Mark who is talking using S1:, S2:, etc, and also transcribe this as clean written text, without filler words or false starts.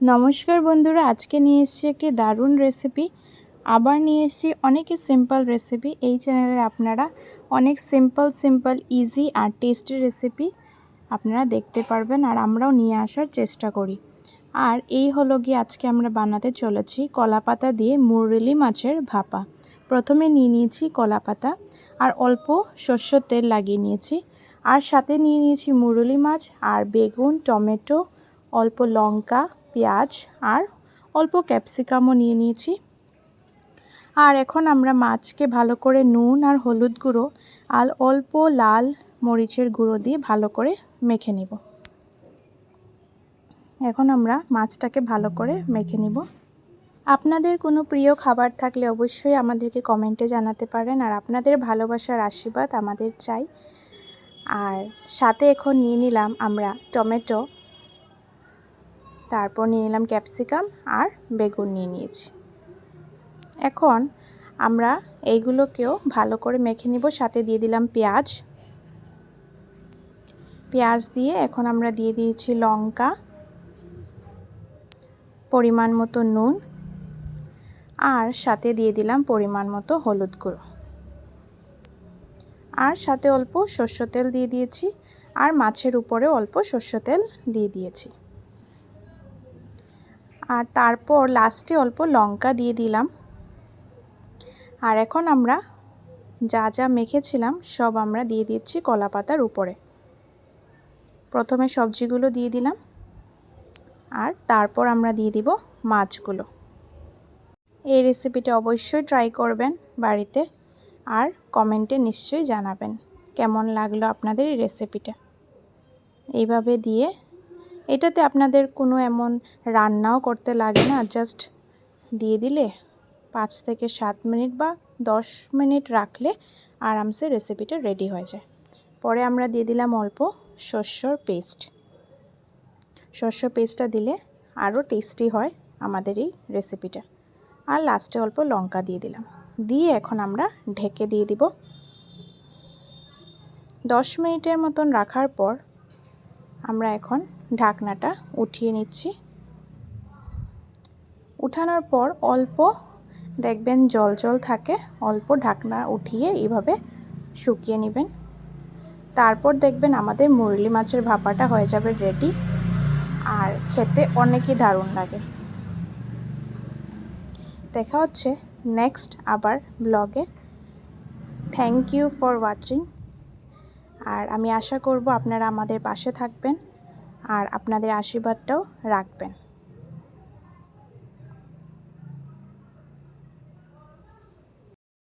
S1: নমস্কার বন্ধুরা, আজকে নিয়ে এসেছি একটি দারুণ রেসিপি। আবার নিয়ে এসেছি অনেকই সিম্পল রেসিপি। এই চ্যানেলে আপনারা অনেক সিম্পল ইজি আর টেস্টি রেসিপি আপনারা দেখতে পারবেন, আর আমরাও নিয়ে আসার চেষ্টা করি। আর এই হলো গিয়ে আজকে আমরা বানাতে চলেছি কলাপাতা দিয়ে মুরলি মাছের ভাপা। প্রথমে নিয়ে নিয়েছি কলাপাতা আর অল্প সরষের তেল লাগিয়ে নিয়েছি, আর সাথে নিয়ে নিয়েছি মুরলি মাছ আর বেগুন, টমেটো, অল্প লঙ্কা, পেঁয়াজ আর অল্প ক্যাপসিকামও নিয়ে নিয়েছি। আর এখন আমরা মাছকে ভালো করে নুন আর হলুদ গুঁড়ো আর অল্প লাল মরিচের গুঁড়ো দিয়ে ভালো করে মেখে নিব। এখন আমরা মাছটাকে ভালো করে মেখে নিব। আপনাদের কোনো প্রিয় খাবার থাকলে অবশ্যই আমাদেরকে কমেন্টে জানাতে পারেন, আর আপনাদের ভালোবাসার আশীর্বাদ আমাদের চাই। আর সাথে এখন নিয়ে নিলাম আমরা টমেটো, তারপর নিয়ে নিলাম ক্যাপসিকাম আর বেগুন নিয়ে নিয়েছি। এখন আমরা এইগুলোকেও ভালো করে মেখে নিব। সাথে দিয়ে দিলাম পেঁয়াজ দিয়ে এখন আমরা দিয়ে দিয়েছি লঙ্কা, পরিমাণ মতো নুন, আর সাথে দিয়ে দিলাম পরিমাণ মতো হলুদ গুঁড়ো, আর সাথে অল্প সরষের তেল দিয়ে দিয়েছি, আর মাছের উপরে অল্প সরষের তেল দিয়ে দিয়েছি। আর তারপর লাস্টে অল্প লঙ্কা দিয়ে দিলাম। আর এখন আমরা যা যা মেখেছিলাম সব আমরা দিয়ে দিচ্ছি কলাপাতার উপরে। প্রথমে সবজিগুলো দিয়ে দিলাম, আর তারপর আমরা দিয়ে দিব মাছগুলো। এই রেসিপিটা অবশ্যই ট্রাই করবেন বাড়িতে, আর কমেন্টে নিশ্চয়ই জানাবেন কেমন লাগলো আপনাদের এই রেসিপিটা। এইভাবে দিয়ে এটাতে আপনাদের কোনো এমন রান্নাও করতে লাগে না, জাস্ট দিয়ে দিলে 5 থেকে 7 মিনিট বা 10 মিনিট রাখলে আরামসে রেসিপিটা রেডি হয়ে যায়। পরে আমরা দিয়ে দিলাম অল্প সরষের পেস্টটা দিলে আরও টেস্টি হয় আমাদের এই রেসিপিটা। আর লাস্টে অল্প লঙ্কা দিয়ে দিলাম, দিয়ে এখন আমরা ঢেকে দিয়ে দিব। 10 মিনিটের মতন রাখার পর আমরা এখন ঢাকনাটা উঠিয়ে নিচ্ছি। উঠানোর পর অল্প দেখবেন জল থাকে, অল্প ঢাকনা উঠিয়ে এইভাবে শুকিয়ে নেবেন। তারপর দেখবেন আমাদের মুরলি মাছের ভাপাটা হয়ে যাবে রেডি, আর খেতে অনেকই দারুণ লাগে। দেখা হচ্ছে নেক্সট আবার ব্লগে। Thank you for watching. আর আমি আশা করব আপনারা আমাদের পাশে থাকবেন আর আপনাদের আশীর্বাদটাও রাখবেন।